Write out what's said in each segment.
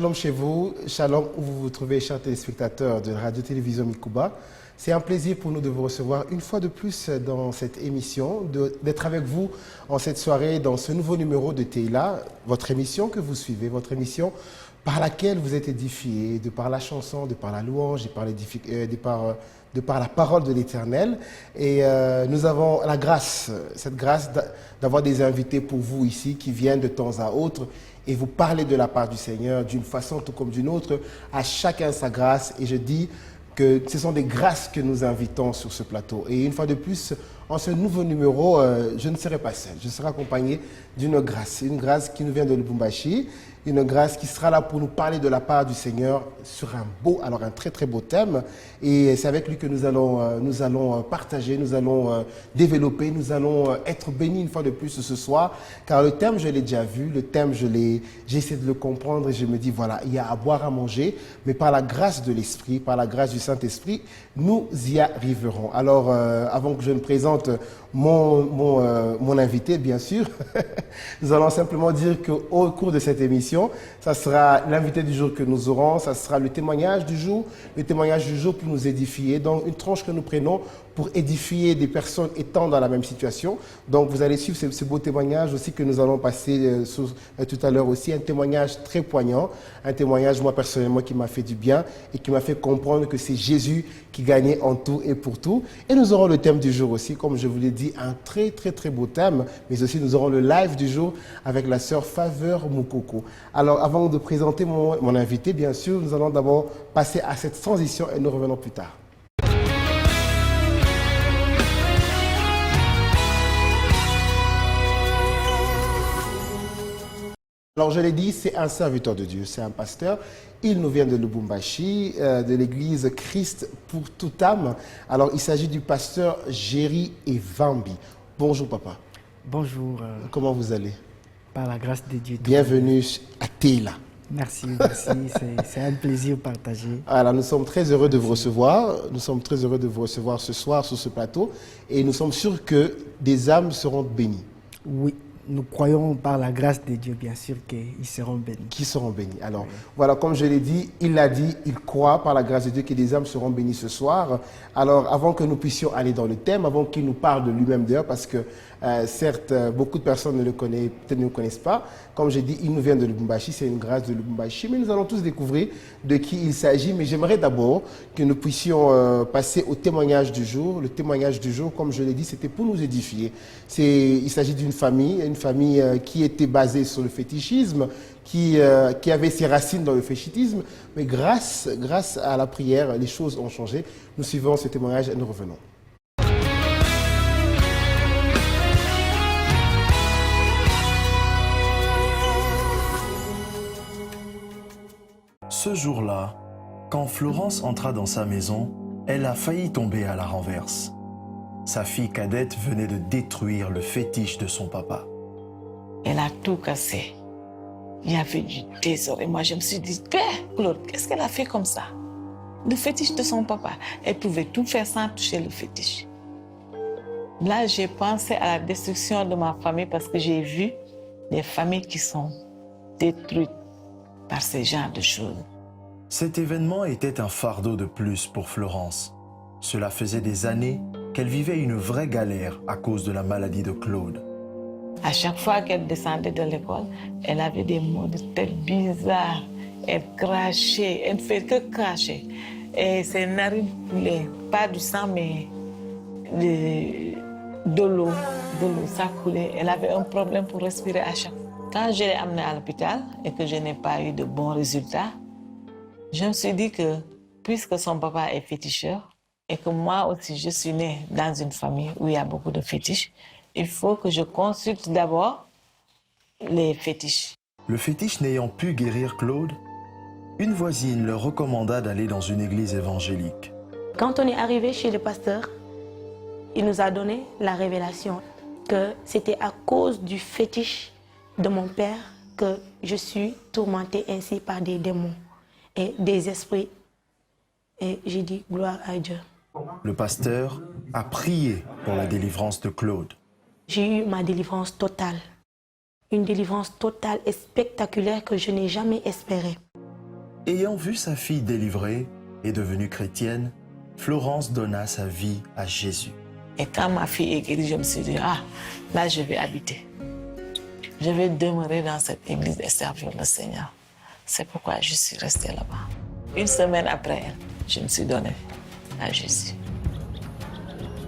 Shalom chez vous, shalom où vous vous trouvez, chers téléspectateurs de Radio-Télévision Mikuba. C'est un plaisir pour nous de vous recevoir une fois de plus dans cette émission, d'être avec vous en cette soirée dans ce nouveau numéro de Teila, votre émission que vous suivez, votre émission par laquelle vous êtes édifiés, de par la chanson, de par la louange, de par la parole de l'Éternel. Et nous avons la grâce, cette grâce d'avoir des invités pour vous ici qui viennent de temps à autre et vous parler de la part du Seigneur d'une façon tout comme d'une autre, à chacun sa grâce. Et je dis que ce sont des grâces que nous invitons sur ce plateau. Et une fois de plus, en ce nouveau numéro, je ne serai pas seul. Je serai accompagné d'une grâce, une grâce qui nous vient de Lubumbashi, une grâce qui sera là pour nous parler de la part du Seigneur sur un très très beau thème. Et c'est avec lui que nous allons partager, nous allons développer, nous allons être bénis une fois de plus ce soir. Car le thème, je l'ai déjà vu, le thème, j'ai essayé de le comprendre et je me dis, voilà, il y a à boire, à manger, mais par la grâce de l'Esprit, par la grâce du Saint-Esprit, nous y arriverons. Alors, avant que je ne présente mon invité, bien sûr, nous allons simplement dire qu'au cours de cette émission, ça sera l'invité du jour que nous aurons, ça sera le témoignage du jour pour nous édifier, donc une tranche que nous prenons pour édifier des personnes étant dans la même situation. Donc vous allez suivre ce beau témoignage aussi que nous allons passer tout à l'heure aussi, un témoignage très poignant, un témoignage moi personnellement qui m'a fait du bien et qui m'a fait comprendre que c'est Jésus qui gagnait en tout et pour tout. Et nous aurons le thème du jour aussi, comme je vous l'ai dit, un très très très beau thème, mais aussi nous aurons le live du jour avec la sœur Faveur Moukoko. Alors avant de présenter mon invité, bien sûr, nous allons d'abord passer à cette transition et nous revenons plus tard. Alors je l'ai dit, c'est un serviteur de Dieu, c'est un pasteur. Il nous vient de Lubumbashi, de l'église Christ pour toute âme. Alors il s'agit du pasteur Jerry Evambi. Bonjour papa. Bonjour. Comment vous allez? Par la grâce de Dieu. Bienvenue à Teila. Merci. C'est un plaisir partagé. Alors nous sommes très heureux de vous recevoir. Nous sommes très heureux de vous recevoir ce soir sur ce plateau. Et nous sommes sûrs que des âmes seront bénies. Oui. Nous croyons par la grâce de Dieu, bien sûr, qu'ils seront bénis. Qui seront bénis. Alors, voilà, comme je l'ai dit, il croit par la grâce de Dieu que des âmes seront bénies ce soir. Alors, avant que nous puissions aller dans le thème, avant qu'il nous parle de lui-même d'ailleurs, parce que certes, beaucoup de personnes ne le connaissent, peut-être ne le connaissent pas. Comme j'ai dit, il nous vient de Lubumbashi, c'est une grâce de Lubumbashi, mais nous allons tous découvrir de qui il s'agit. Mais j'aimerais d'abord que nous puissions passer au témoignage du jour. Le témoignage du jour, comme je l'ai dit, c'était pour nous édifier. Il s'agit d'une famille qui était basée sur le fétichisme, qui avait ses racines dans le fétichisme, mais grâce à la prière, les choses ont changé. Nous suivons ce témoignage et nous revenons. Ce jour-là, quand Florence entra dans sa maison, elle a failli tomber à la renverse. Sa fille cadette venait de détruire le fétiche de son papa. Elle a tout cassé. Il y avait du désordre. Et moi, je me suis dit, Père Claude, qu'est-ce qu'elle a fait comme ça? Le fétiche de son papa. Elle pouvait tout faire sans toucher le fétiche. Là, j'ai pensé à la destruction de ma famille parce que j'ai vu des familles qui sont détruites par ce genre de choses. Cet événement était un fardeau de plus pour Florence. Cela faisait des années qu'elle vivait une vraie galère à cause de la maladie de Claude. À chaque fois qu'elle descendait de l'école, elle avait des maux de tête bizarres. Elle crachait, elle ne fait que cracher. Et ses narines coulaient, pas du sang, mais de l'eau, ça coulait. Elle avait un problème pour respirer à chaque fois. Quand je l'ai amenée à l'hôpital et que je n'ai pas eu de bons résultats, je me suis dit que puisque son papa est féticheur et que moi aussi je suis née dans une famille où il y a beaucoup de fétiches, il faut que je consulte d'abord les fétiches. Le fétiche n'ayant pu guérir Claude, une voisine leur recommanda d'aller dans une église évangélique. Quand on est arrivé chez le pasteur, il nous a donné la révélation que c'était à cause du fétiche de mon père que je suis tourmentée ainsi par des démons et des esprits. Et j'ai dit gloire à Dieu. Le pasteur a prié pour la délivrance de Claude. J'ai eu ma délivrance totale. Une délivrance totale et spectaculaire que je n'ai jamais espérée. Ayant vu sa fille délivrée et devenue chrétienne, Florence donna sa vie à Jésus. Et quand ma fille est guérie, je me suis dit, ah, là je vais habiter. Je vais demeurer dans cette église et servir le Seigneur. C'est pourquoi je suis restée là-bas. Une semaine après, je me suis donnée à Jésus.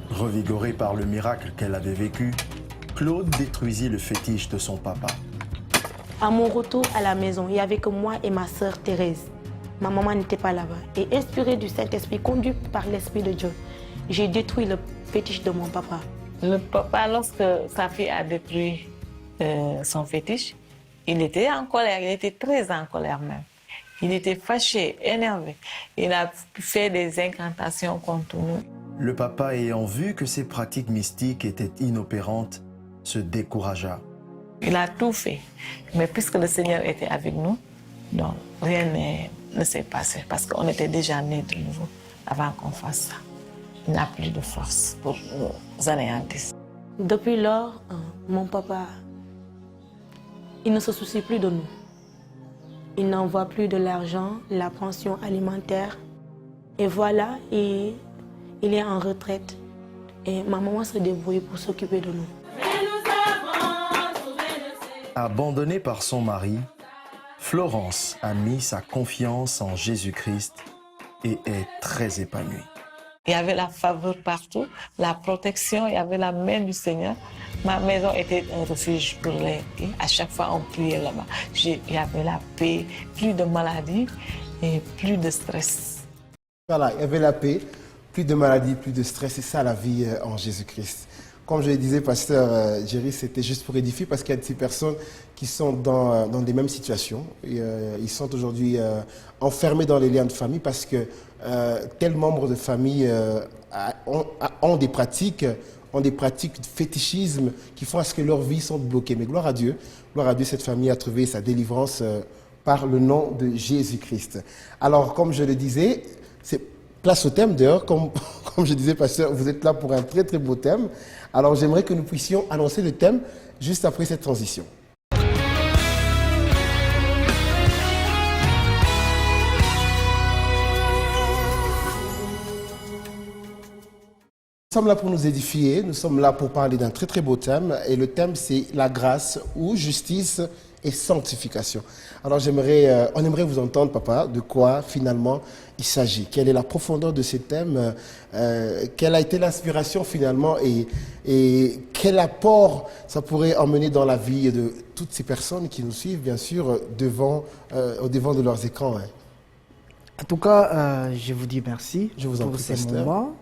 Revigorée par le miracle qu'elle avait vécu, Claude détruisit le fétiche de son papa. À mon retour à la maison, il n'y avait que moi et ma sœur Thérèse. Ma maman n'était pas là-bas. Et inspirée du Saint-Esprit, conduite par l'Esprit de Dieu, j'ai détruit le fétiche de mon papa. Le papa, lorsque sa fille a détruit son fétiche, il était en colère, il était très en colère même. Il était fâché, énervé. Il a fait des incantations contre nous. Le papa, ayant vu que ces pratiques mystiques étaient inopérantes, se découragea. Il a tout fait. Mais puisque le Seigneur était avec nous, donc rien ne s'est passé parce qu'on était déjà nés de nouveau avant qu'on fasse ça. Il n'a plus de force pour nous anéantir. Depuis lors, mon papa, il ne se soucie plus de nous. Il n'envoie plus de l'argent, la pension alimentaire. Et voilà, il est en retraite. Et ma maman se débrouille pour s'occuper de nous. Abandonnée par son mari, Florence a mis sa confiance en Jésus-Christ et est très épanouie. Il y avait la faveur partout, la protection, il y avait la main du Seigneur. Ma maison était un refuge pour les... À chaque fois, on priait là-bas. Il y avait la paix, plus de maladies et plus de stress. Voilà, il y avait la paix, plus de maladies, plus de stress. C'est ça la vie en Jésus-Christ. Comme je le disais, pasteur Jerry, c'était juste pour édifier parce qu'il y a de ces personnes qui sont dans des mêmes situations. Et, ils sont aujourd'hui enfermés dans les liens de famille parce que tels membres de famille ont des pratiques de fétichisme qui font à ce que leurs vies sont bloquées. Mais gloire à Dieu, cette famille a trouvé sa délivrance par le nom de Jésus-Christ. Alors, comme je le disais, c'est place au thème d'ailleurs, comme je disais, pasteur, vous êtes là pour un très très beau thème. Alors j'aimerais que nous puissions annoncer le thème juste après cette transition. Nous sommes là pour nous édifier, nous sommes là pour parler d'un très très beau thème et le thème c'est la grâce ou justice et sanctification. Alors on aimerait vous entendre, papa, de quoi finalement il s'agit. Quelle est la profondeur de ce thème, quelle a été l'inspiration finalement et quel apport ça pourrait emmener dans la vie de toutes ces personnes qui nous suivent, bien sûr, au devant de leurs écrans. Hein. En tout cas, je vous dis merci vous en pour prie, ces pasteur. moments.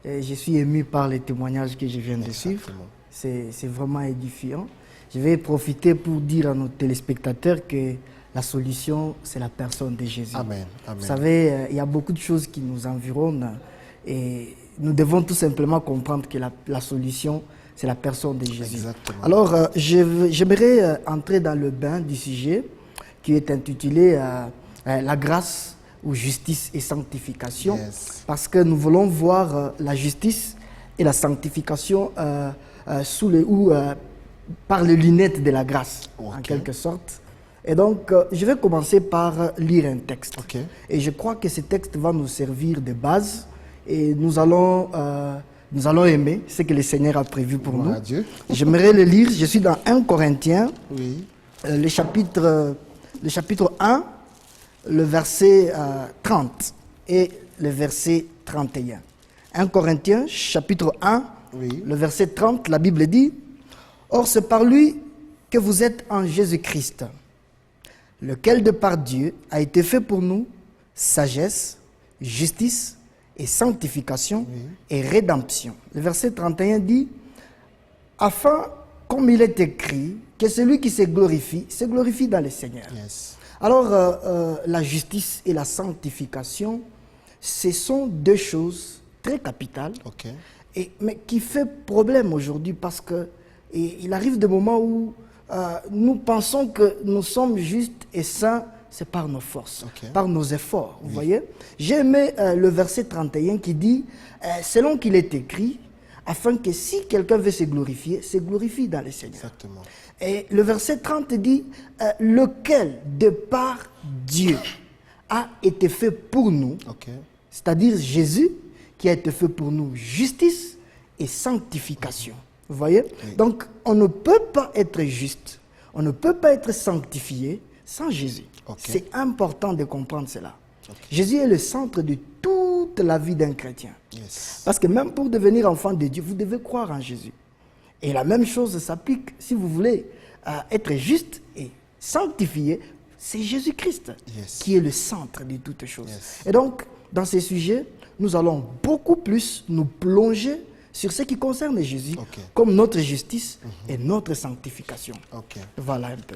Et je suis ému par les témoignages que je viens de suivre. C'est vraiment édifiant. Je vais profiter pour dire à nos téléspectateurs que la solution, c'est la personne de Jésus. Amen. Amen. Vous savez, il y a beaucoup de choses qui nous environnent et nous devons tout simplement comprendre que la solution, c'est la personne de Jésus. Exactement. Alors, j'aimerais entrer dans le bain du sujet qui est intitulé la grâce ou justice et sanctification, Yes. parce que nous voulons voir la justice et la sanctification par les lunettes de la grâce, en quelque sorte. Et donc, je vais commencer par lire un texte. Ok. Et je crois que ce texte va nous servir de base et nous allons aimer ce que le Seigneur a prévu pour Gloire nous. à Dieu. J'aimerais le lire, je suis dans 1 Corinthiens, Oui. le chapitre 1, le verset 30 et le verset 31. 1 Corinthiens, chapitre 1, Oui. le verset 30, la Bible dit « Or c'est par lui que vous êtes en Jésus-Christ, lequel de par Dieu a été fait pour nous sagesse, justice et sanctification et rédemption. » Le verset 31 dit « Afin, comme il est écrit, que celui qui se glorifie dans le Seigneur. » Yes. Alors, la justice et la sanctification, ce sont deux choses très capitales, Ok. mais qui fait problème aujourd'hui parce que il arrive des moments où nous pensons que nous sommes justes et saints, c'est par nos forces, Ok. par nos efforts. Vous voyez? J'ai aimé le verset 31 qui dit, selon qu'il est écrit, afin que si quelqu'un veut se glorifie dans le Seigneur. Exactement. Et le verset 30 dit, lequel, de par Dieu, a été fait pour nous, Ok. c'est-à-dire Jésus qui a été fait pour nous justice et sanctification. Vous voyez? Oui. Donc, on ne peut pas être juste, on ne peut pas être sanctifié sans Jésus. Ok. C'est important de comprendre cela. Ok. Jésus est le centre de toute la vie d'un chrétien. Yes. Parce que même pour devenir enfant de Dieu, vous devez croire en Jésus. Et la même chose s'applique si vous voulez être juste et sanctifié. C'est Jésus-Christ Yes. qui est le centre de toutes choses. Yes. Et donc, dans ces sujets, nous allons beaucoup plus nous plonger sur ce qui concerne Jésus, Ok. comme notre justice et notre sanctification. Ok. Voilà un peu.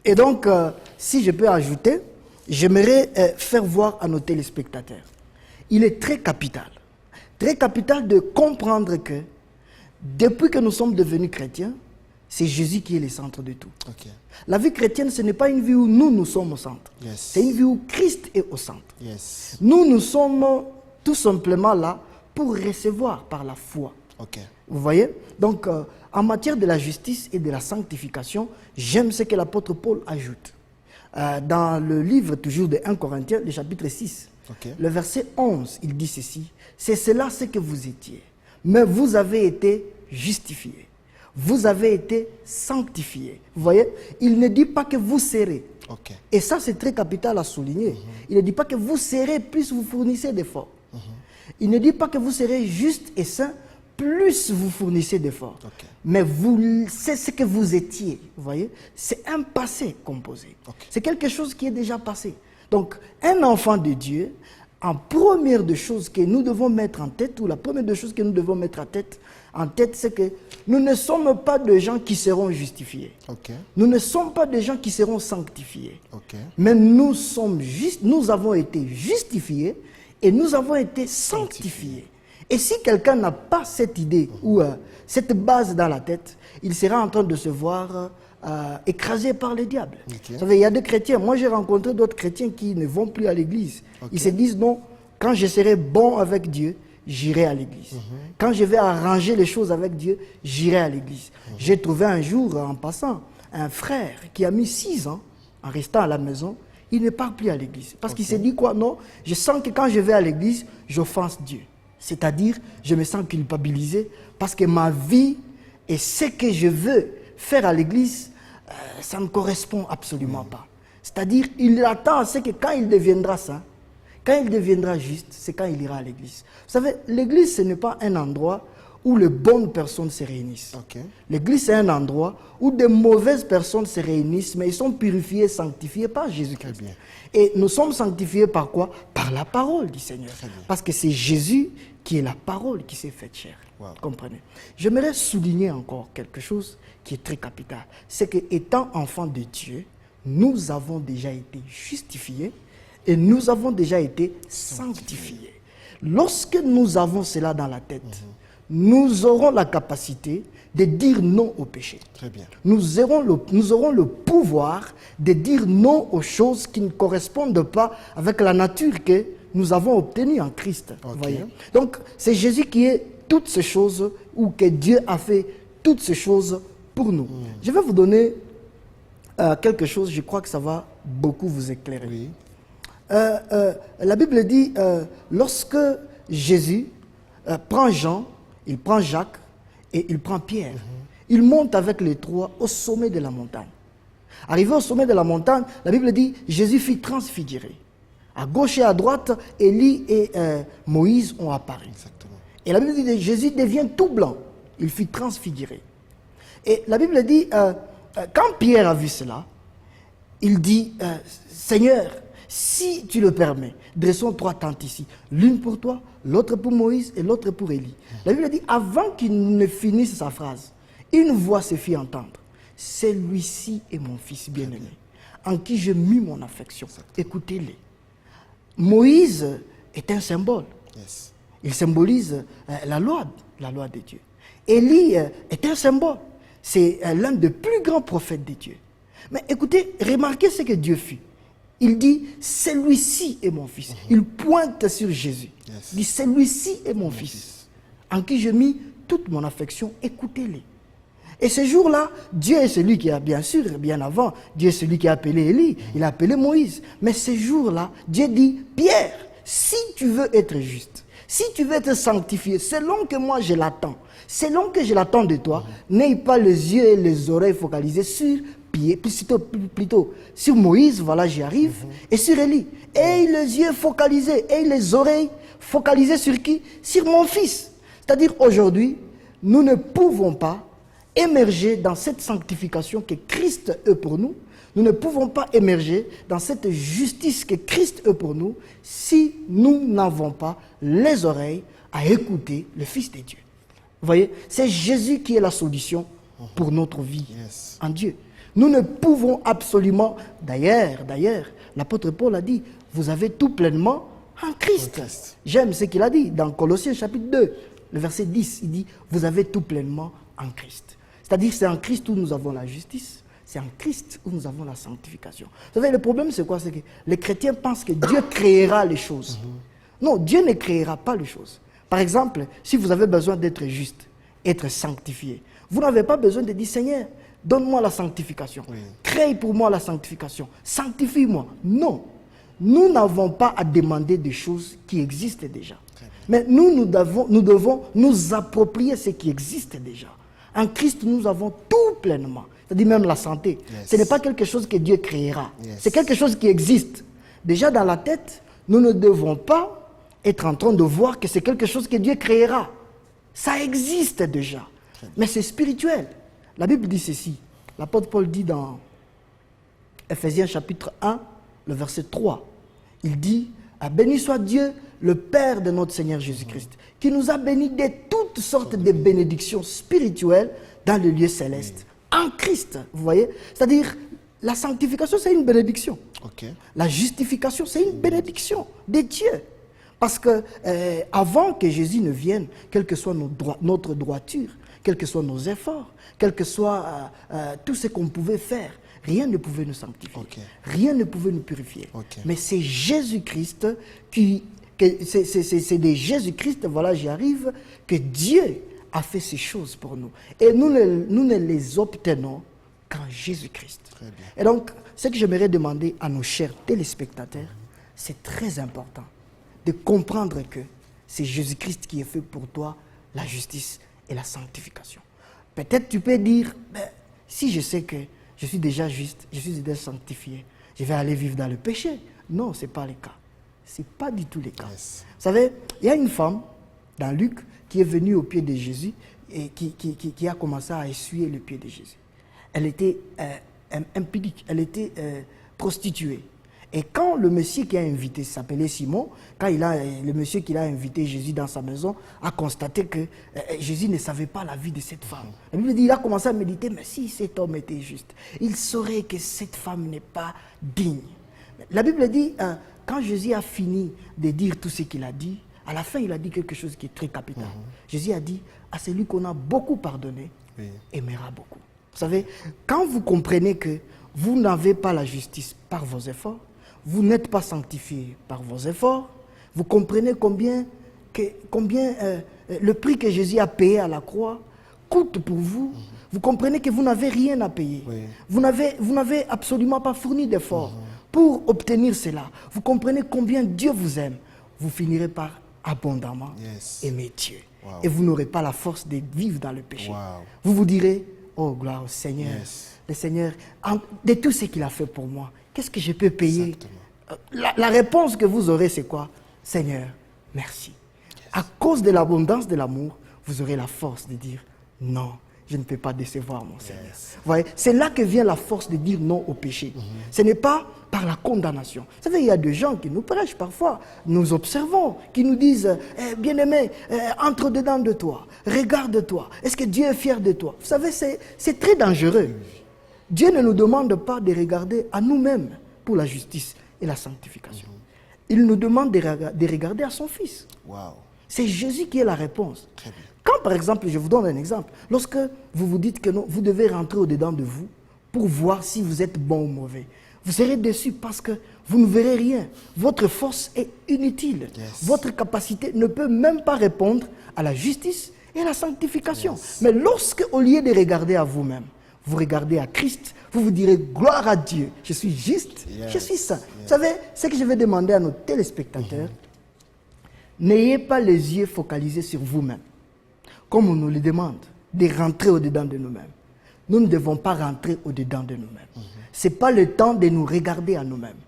Et donc, si je peux ajouter, j'aimerais faire voir à nos téléspectateurs, il est très capital de comprendre que depuis que nous sommes devenus chrétiens, c'est Jésus qui est le centre de tout. Ok. La vie chrétienne, ce n'est pas une vie où nous sommes au centre. Yes. C'est une vie où Christ est au centre. Yes. Nous sommes tout simplement là pour recevoir par la foi. Ok. Vous voyez? Donc, en matière de la justice et de la sanctification, j'aime ce que l'apôtre Paul ajoute. Dans le livre toujours de 1 Corinthiens, le chapitre 6, Ok. le verset 11, il dit ceci: c'est cela ce que vous étiez, mais vous avez été justifiés. Vous avez été sanctifiés. Vous voyez? Il ne dit pas que vous serez. Ok. Et ça, c'est très capital à souligner. Il ne dit pas que vous serez plus vous fournissez d'efforts. Il ne dit pas que vous serez juste et saint plus vous fournissez d'efforts. Ok. Mais c'est ce que vous étiez. Vous voyez? C'est un passé composé. Ok. C'est quelque chose qui est déjà passé. Donc, un enfant de Dieu, en première des choses que nous devons mettre en tête, ou la première des choses que nous devons mettre en tête, c'est que nous ne sommes pas des gens qui seront justifiés. Ok. Nous ne sommes pas des gens qui seront sanctifiés. Ok. Mais nous sommes nous avons été justifiés et nous avons été sanctifiés. Et si quelqu'un n'a pas cette idée ou cette base dans la tête, il sera en train de se voir écrasé par le diable. Ok. Vous savez, il y a des chrétiens, moi j'ai rencontré d'autres chrétiens qui ne vont plus à l'église. Ok. Ils se disent non, quand je serai bon avec Dieu, j'irai à l'église. Quand je vais arranger les choses avec Dieu, j'irai à l'église. J'ai trouvé un jour, en passant, un frère qui a mis 6 ans en restant à la maison. Il ne part plus à l'église. Parce qu'il s'est dit quoi? Non, je sens que quand je vais à l'église, j'offense Dieu. C'est-à-dire, je me sens culpabilisé parce que ma vie et ce que je veux faire à l'église, ça ne correspond absolument pas. C'est-à-dire, il attend à ce que quand il deviendra saint, quand il deviendra juste, c'est quand il ira à l'église. Vous savez, l'église, ce n'est pas un endroit où les bonnes personnes se réunissent. Ok. L'église, c'est un endroit où de mauvaises personnes se réunissent, mais ils sont purifiés, sanctifiés par Jésus-Christ. Très bien. Et nous sommes sanctifiés par quoi? Par la parole du Seigneur. Très bien. Parce que c'est Jésus qui est la parole qui s'est faite chair. Wow. Comprenez? J'aimerais souligner encore quelque chose qui est très capital. C'est qu'étant enfants de Dieu, nous avons déjà été justifiés et nous avons déjà été sanctifiés. Lorsque nous avons cela dans la tête, nous aurons la capacité de dire non au péché. Très bien. Nous aurons le pouvoir de dire non aux choses qui ne correspondent pas avec la nature que nous avons obtenue en Christ. Ok. Voyez? Donc, c'est Jésus qui est toutes ces choses, ou que Dieu a fait toutes ces choses pour nous. Je vais vous donner quelque chose, je crois que ça va beaucoup vous éclairer. Oui. La Bible dit, lorsque Jésus prend Jean, il prend Jacques et il prend Pierre, il monte avec les trois au sommet de la montagne. Arrivé au sommet de la montagne, la Bible dit, Jésus fut transfiguré. À gauche et à droite, Élie et Moïse ont apparu. Exactement. Et la Bible dit que Jésus devient tout blanc. Il fut transfiguré. Et la Bible dit, quand Pierre a vu cela, il dit, Seigneur, si tu le permets, dressons 3 tentes ici. L'une pour toi, l'autre pour Moïse et l'autre pour Élie. La Bible dit, avant qu'il ne finisse sa phrase, une voix se fit entendre. Celui-ci est mon fils bien-aimé, en qui je mis mon affection. Écoutez-les. Moïse est un symbole. Yes. Il symbolise la loi de Dieu. Élie est un symbole. C'est l'un des plus grands prophètes de Dieu. Mais écoutez, remarquez ce que Dieu fit. Il dit, celui-ci est mon fils. Il pointe sur Jésus. Yes. Il dit, celui-ci est mon fils, en qui je mis toute mon affection. Écoutez-les. Et ce jour-là, Dieu est celui qui a, bien sûr, bien avant, Dieu est celui qui a appelé Élie, il a appelé Moïse. Mais ce jour-là, Dieu dit, Pierre, si tu veux être juste, si tu veux être sanctifié, selon que moi je l'attends, selon que je l'attends de toi, n'aie pas les yeux et les oreilles focalisés sur Pierre, plutôt sur Moïse, voilà j'y arrive, et sur Élie. Et les yeux focalisés, et les oreilles focalisées sur qui? Sur mon fils. C'est-à-dire aujourd'hui, nous ne pouvons pas émerger dans cette sanctification que Christ est pour nous. Nous ne pouvons pas émerger dans cette justice que Christ est pour nous si nous n'avons pas les oreilles à écouter le Fils de Dieu. Vous voyez, c'est Jésus qui est la solution pour notre vie en Dieu. Nous ne pouvons absolument, d'ailleurs, l'apôtre Paul a dit, vous avez tout pleinement en Christ. J'aime ce qu'il a dit dans Colossiens chapitre 2, le verset 10, il dit, vous avez tout pleinement en Christ. C'est-à-dire c'est en Christ où nous avons la justice, c'est en Christ où nous avons la sanctification. Vous savez, le problème c'est quoi? C'est que les chrétiens pensent que Dieu créera les choses. Non, Dieu ne créera pas les choses. Par exemple, si vous avez besoin d'être juste, être sanctifié, vous n'avez pas besoin de dire, Seigneur, donne-moi la sanctification. Crée pour moi la sanctification. Sanctifie-moi. Non. Nous n'avons pas à demander des choses qui existent déjà. Mais nous devons nous approprier ce qui existe déjà. En Christ, nous avons tout pleinement. C'est-à-dire même la santé. Ce n'est pas quelque chose que Dieu créera. C'est quelque chose qui existe. Déjà dans la tête, nous ne devons pas être en train de voir que c'est quelque chose que Dieu créera. Ça existe déjà. Mais c'est spirituel. La Bible dit ceci. L'apôtre Paul dit dans Ephésiens chapitre 1, le verset 3. Il dit, béni soit Dieu, le Père de notre Seigneur Jésus-Christ, qui nous a bénis de toutes sortes de bénédictions spirituelles dans le lieu céleste, en Christ. Vous voyez? C'est-à-dire, la sanctification, c'est une bénédiction. La justification, c'est une bénédiction de Dieu. Parce que avant que Jésus ne vienne, quelle que soit notre droiture, quels que soient nos efforts, quel que soit tout ce qu'on pouvait faire, rien ne pouvait nous sanctifier. Rien ne pouvait nous purifier. Mais c'est Jésus-Christ c'est de Jésus-Christ, voilà j'y arrive, que Dieu a fait ces choses pour nous. Et nous ne les obtenons qu'en Jésus-Christ. Et donc, ce que j'aimerais demander à nos chers téléspectateurs, c'est très important de comprendre que c'est Jésus-Christ qui a fait pour toi la justice et la sanctification. Peut-être tu peux dire, si je sais que je suis déjà juste, je suis déjà sanctifié, je vais aller vivre dans le péché. Non, ce n'est pas le cas. Ce n'est pas du tout le cas. Vous savez, il y a une femme, dans Luc, qui est venue au pied de Jésus et qui a commencé à essuyer le pied de Jésus. Elle était impudique, elle était prostituée. Et quand le monsieur qui a invité, s'appelait Simon, quand le monsieur qui a invité Jésus dans sa maison a constaté que Jésus ne savait pas la vie de cette femme. La Bible dit, il a commencé à méditer, mais si cet homme était juste, il saurait que cette femme n'est pas digne. La Bible dit, quand Jésus a fini de dire tout ce qu'il a dit, à la fin il a dit quelque chose qui est très capital. Jésus a dit, à celui qu'on a beaucoup pardonné, aimera beaucoup. Vous savez, quand vous comprenez que vous n'avez pas la justice par vos efforts, vous n'êtes pas sanctifié par vos efforts, vous comprenez combien le prix que Jésus a payé à la croix coûte pour vous. Vous comprenez que vous n'avez rien à payer. Vous n'avez absolument pas fourni d'efforts pour obtenir cela. Vous comprenez combien Dieu vous aime. Vous finirez par abondamment aimer Dieu. Et vous n'aurez pas la force de vivre dans le péché. Vous vous direz, oh gloire au Seigneur. Le Seigneur, de tout ce qu'il a fait pour moi, qu'est-ce que je peux payer? La réponse que vous aurez, c'est quoi? Seigneur, merci. À cause de l'abondance de l'amour, vous aurez la force de dire non, je ne peux pas décevoir mon Seigneur. Vous voyez, c'est là que vient la force de dire non au péché. Ce n'est pas par la condamnation. Vous savez, il y a des gens qui nous prêchent parfois, nous observons, qui nous disent bien-aimé, entre dedans de toi, regarde-toi, est-ce que Dieu est fier de toi? Vous savez, c'est très dangereux. Dieu ne nous demande pas de regarder à nous-mêmes pour la justice et la sanctification. Il nous demande de regarder à son Fils. C'est Jésus qui est la réponse. Quand, par exemple, je vous donne un exemple, lorsque vous vous dites que non, vous devez rentrer au-dedans de vous pour voir si vous êtes bon ou mauvais, vous serez déçu parce que vous ne verrez rien. Votre force est inutile. Votre capacité ne peut même pas répondre à la justice et la sanctification. Mais lorsque, au lieu de regarder à vous-même, vous regardez à Christ, vous vous direz gloire à Dieu, je suis juste, je suis saint. Vous savez, ce que je vais demander à nos téléspectateurs, n'ayez pas les yeux focalisés sur vous-même. Comme on nous le demande, de rentrer au-dedans de nous-mêmes. Nous ne devons pas rentrer au-dedans de nous-mêmes. Ce n'est pas le temps de nous regarder à nous-mêmes.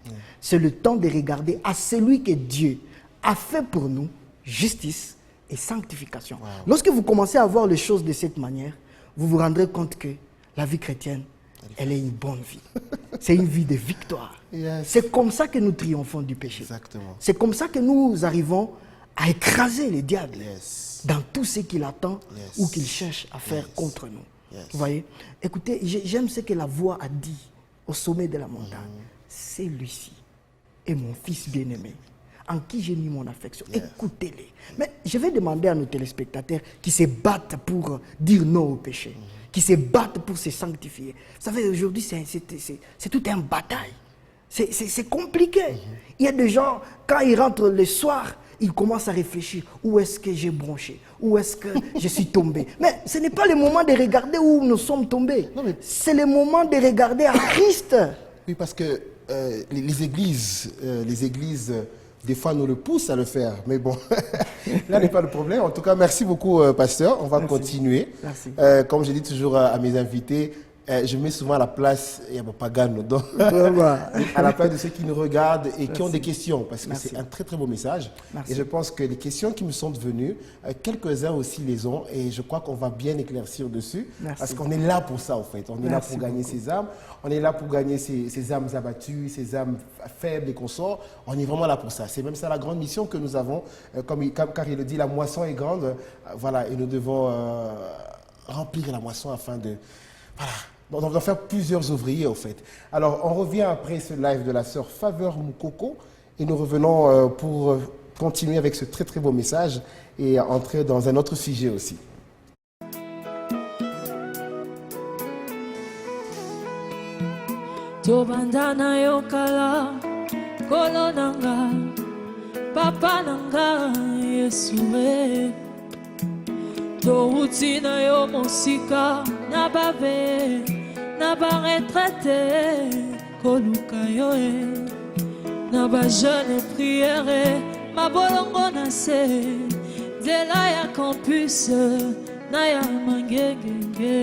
C'est le temps de regarder à celui que Dieu a fait pour nous, justice et sanctification. Lorsque vous commencez à voir les choses de cette manière, vous vous rendrez compte que la vie chrétienne, elle est une bonne vie. C'est une vie de victoire. C'est comme ça que nous triomphons du péché. Exactement. C'est comme ça que nous arrivons à écraser le diable dans tout ce qu'il attend ou qu'il cherche à faire contre nous. Vous voyez? Écoutez, j'aime ce que la voix a dit au sommet de la montagne. C'est lui-ci est mon fils bien-aimé, en qui j'ai mis mon affection. Écoutez-les. Mais je vais demander à nos téléspectateurs qui se battent pour dire non au péché, qui se battent pour se sanctifier. Vous savez, aujourd'hui, c'est toute une bataille. C'est compliqué. Il y a des gens, quand ils rentrent le soir, ils commencent à réfléchir. Où est-ce que j'ai bronché? Où est-ce que je suis tombé? Mais ce n'est pas le moment de regarder où nous sommes tombés. C'est le moment de regarder à Christ. Oui, parce que les églises, des fois, nous le poussent à le faire. Mais bon, là n'est pas le problème. En tout cas, merci beaucoup, pasteur. On va continuer. Merci. Comme je dis toujours à mes invités, je mets souvent à la place, il y a Pagano, donc, à la place de ceux qui nous regardent et qui ont des questions, parce que c'est un très très beau message. Et je pense que les questions qui me sont devenues, quelques-uns aussi les ont, et je crois qu'on va bien éclaircir dessus, parce qu'on est là pour ça en fait. On est là pour gagner ces âmes, on est là pour gagner ces âmes abattues, ces âmes faibles et consorts. On est vraiment là pour ça. C'est même ça la grande mission que nous avons, car il le dit, la moisson est grande, voilà, et nous devons remplir la moisson afin de... Voilà. On doit faire plusieurs ouvriers, au fait. Alors, on revient après ce live de la sœur Faveur Moukoko et nous revenons pour continuer avec ce très très beau message et entrer dans un autre sujet aussi. Tobandana yokala kolonanga papa nanga Yesue touti na yo mosika na babe na ba retraité koluka yo na ba jeune prière ma bolongo na se de la ya campus na ya mangengenge.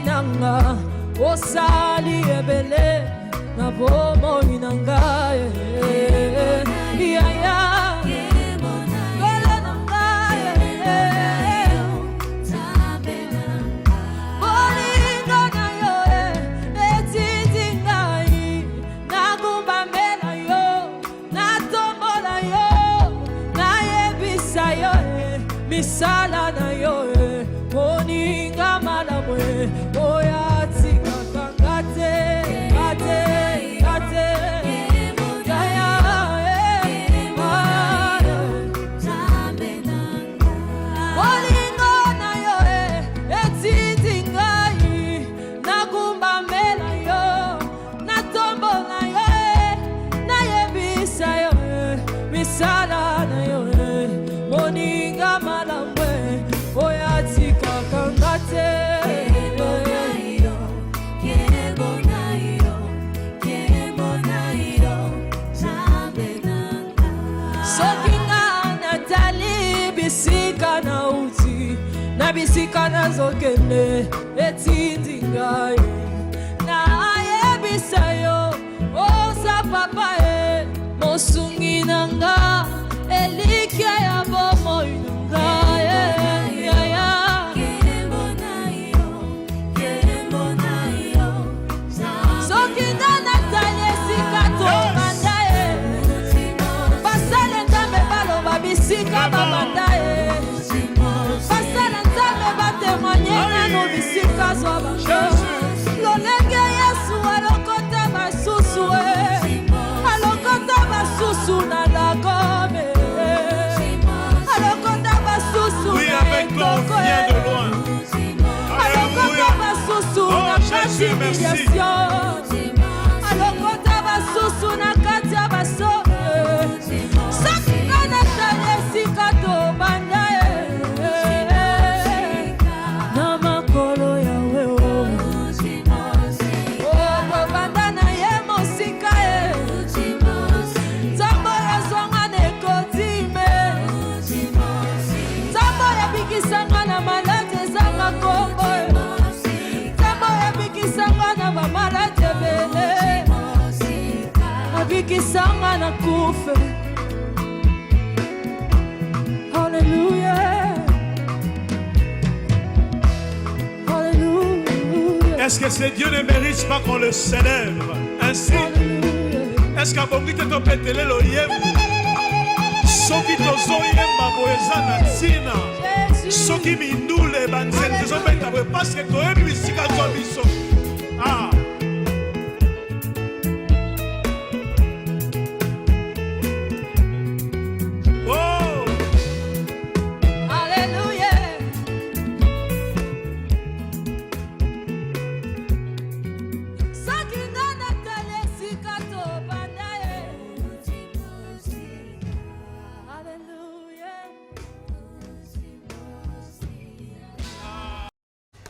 Nanga osali ebele na bomo inanga ya ya gola nanga bolingo na yo etiti ngai na kumbambela yo na tombola yo na yebisa yo misala na yo moninga malamwe oya tika kangate kate kate kaya olingo na yo etiti ngai na kumbambela yo na tombola yo na yebisa yo misala na yo moninga malamwe oya tika kangate. Bisika na uti na bisika na zokende etindi ngai na ayebisa yo oza papa mosungi nanga elikia ya bomo nanga soki na tanye sika tomanda basale nzambe baloba bisika babanda basala nzambe batémoigne Jésus, merci. Alokota basusu na kati ya baso. Sakika na tale sikato banda. Na makolo ya wewe. Oh, banda na ye mosika e. Zambo ya zonga nekotime. Zambo ya bikisanga na malade zanga kombo. Zambo ya bikisanga na mamalade bele. Abikisanga na kufe. Hallelujah. Hallelujah. Est-ce que ce Dieu ne mérite pas qu'on le célèbre ainsi? Est-ce qu'à Bongi te topetele lo yembu? Soki tozo yemba boeza na tina. Soki mindule banzene tezo beta boe parce que toyebi bisika zwa biso. Ah. Oh. Hallelujah. Sakina na tale sikato bandaye. Hallelujah.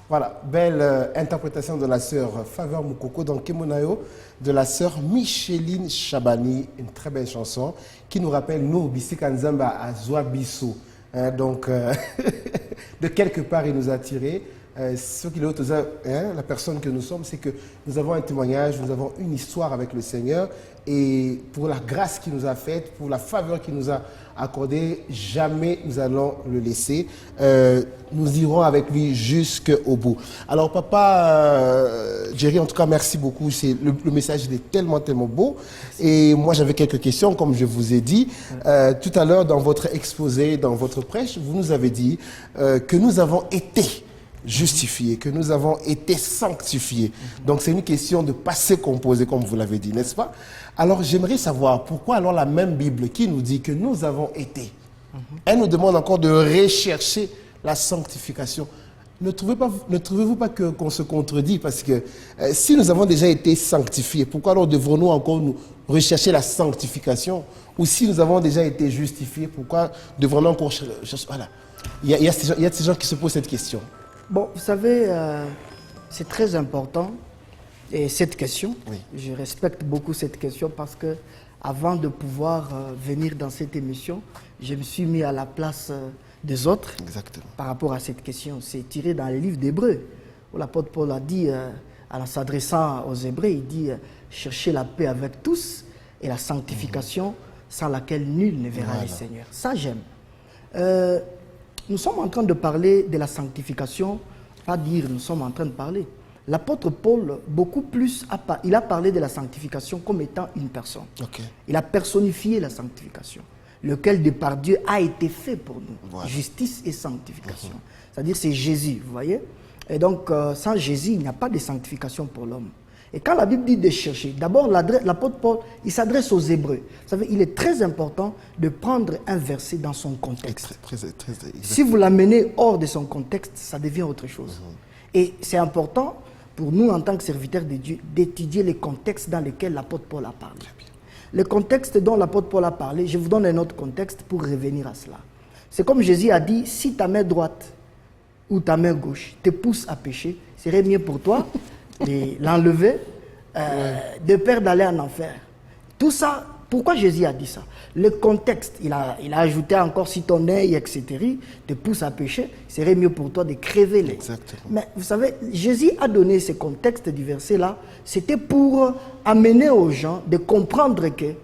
Voilà, belle interprétation de la sœur Faveur Moukoko dans Kemonayo, de la sœur Micheline Chabani, une très belle chanson qui nous rappelle nous, Bisika Nzamba à Zouabiso. Donc, de quelque part, il nous a tirés. Ce qui est la personne que nous sommes, c'est que nous avons un témoignage, nous avons une histoire avec le Seigneur. Et pour la grâce qu'il nous a faite, pour la faveur qu'il nous a accordée, jamais nous allons le laisser. Nous irons avec lui jusqu'au bout. Alors papa, Jerry, en tout cas, merci beaucoup. Le message il est tellement, tellement beau. Et moi, j'avais quelques questions, comme je vous ai dit. Tout à l'heure, dans votre exposé, dans votre prêche, vous nous avez dit que nous avons été justifiés, que nous avons été sanctifiés. Donc c'est une question de passé composé, comme vous l'avez dit, n'est-ce pas? Alors j'aimerais savoir pourquoi alors la même Bible qui nous dit que nous avons été, elle nous demande encore de rechercher la sanctification. Ne trouvez-vous pas qu'on se contredit? Parce que si nous avons déjà été sanctifiés, pourquoi alors devrons-nous encore nous rechercher la sanctification? Ou si nous avons déjà été justifiés, pourquoi devrons-nous encore chercher? Voilà. Il y a ces gens qui se posent cette question. Bon, vous savez, c'est très important, et cette question, oui. Je respecte beaucoup cette question parce que avant de pouvoir venir dans cette émission, je me suis mis à la place des autres. Exactement. Par rapport à cette question. C'est tiré dans le livre d'Hébreux, où l'apôtre Paul a dit, en s'adressant aux Hébreux, il dit « Cherchez la paix avec tous et la sanctification sans laquelle nul ne verra le Seigneur. » Ça, j'aime. Nous sommes en train de parler de la sanctification, pas dire nous sommes en train de parler. L'apôtre Paul, beaucoup plus, il a parlé de la sanctification comme étant une personne. Okay. Il a personnifié la sanctification, lequel de par Dieu a été fait pour nous. Voilà. Justice et sanctification. C'est-à-dire c'est Jésus, vous voyez. Et donc, sans Jésus, il n'y a pas de sanctification pour l'homme. Et quand la Bible dit de chercher, d'abord l'apôtre Paul, il s'adresse aux Hébreux. Vous savez, il est très important de prendre un verset dans son contexte. Si vous l'amenez hors de son contexte, ça devient autre chose. Et c'est important pour nous, en tant que serviteurs de Dieu, d'étudier les contextes dans lesquels l'apôtre Paul a parlé. Le contexte dont l'apôtre Paul a parlé, je vous donne un autre contexte pour revenir à cela. C'est comme Jésus a dit, si ta main droite ou ta main gauche te pousse à pécher, il serait mieux pour toi de l'enlever, de peur d'aller en enfer. Tout ça, pourquoi Jésus a dit ça? Le contexte, il a ajouté encore, si ton œil, etc., te pousse à pécher, il serait mieux pour toi de crever les. Exactement. Mais vous savez, Jésus a donné ce contexte du verset là, c'était pour amener aux gens de comprendre que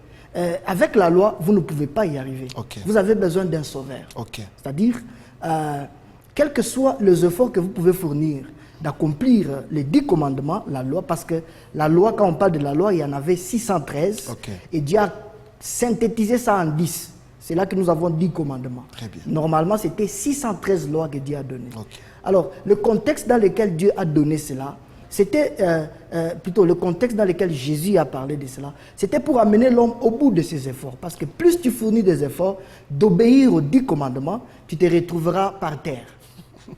avec la loi, vous ne pouvez pas y arriver. Okay. Vous avez besoin d'un sauveur. Okay. C'est-à-dire, quels que soient les efforts que vous pouvez fournir, d'accomplir les 10 commandements, la loi, parce que la loi, quand on parle de la loi, il y en avait 613, okay. Et Dieu a synthétisé ça en 10. C'est là que nous avons 10 commandements. Très bien. Normalement, c'était 613 lois que Dieu a données. Okay. Alors, le contexte dans lequel Dieu a donné cela, c'était plutôt le contexte dans lequel Jésus a parlé de cela, c'était pour amener l'homme au bout de ses efforts. Parce que plus tu fournis des efforts d'obéir aux 10 commandements, tu te retrouveras par terre.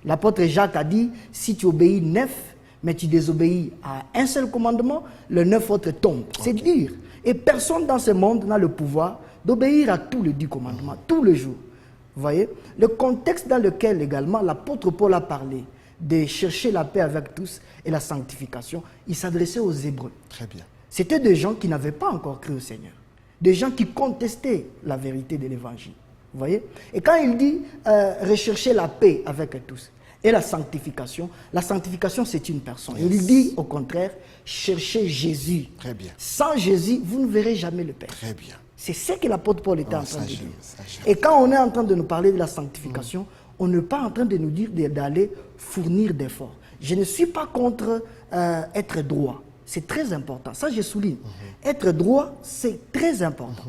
L'apôtre Jacques a dit, si tu obéis 9, mais tu désobéis à un seul commandement, les 9 autres tombent. C'est dire. Et personne dans ce monde n'a le pouvoir d'obéir à tous les 10 commandements, tous les jours. Vous voyez? Le contexte dans lequel également l'apôtre Paul a parlé de chercher la paix avec tous et la sanctification, il s'adressait aux Hébreux. Très bien. C'était des gens qui n'avaient pas encore cru au Seigneur. Des gens qui contestaient la vérité de l'évangile. Vous voyez? Et quand il dit rechercher la paix avec tous et la sanctification c'est une personne. Yes. Il dit au contraire, cherchez Jésus. Très bien. Sans Jésus, vous ne verrez jamais le Père. Très bien. C'est ce que l'apôtre Paul était en ça train de j'aime, dire. ça j'aime. Et quand on est en train de nous parler de la sanctification, on n'est pas en train de nous dire d'aller fournir d'efforts. Je ne suis pas contre être droit. C'est très important. Ça, je souligne. Être droit, c'est très important.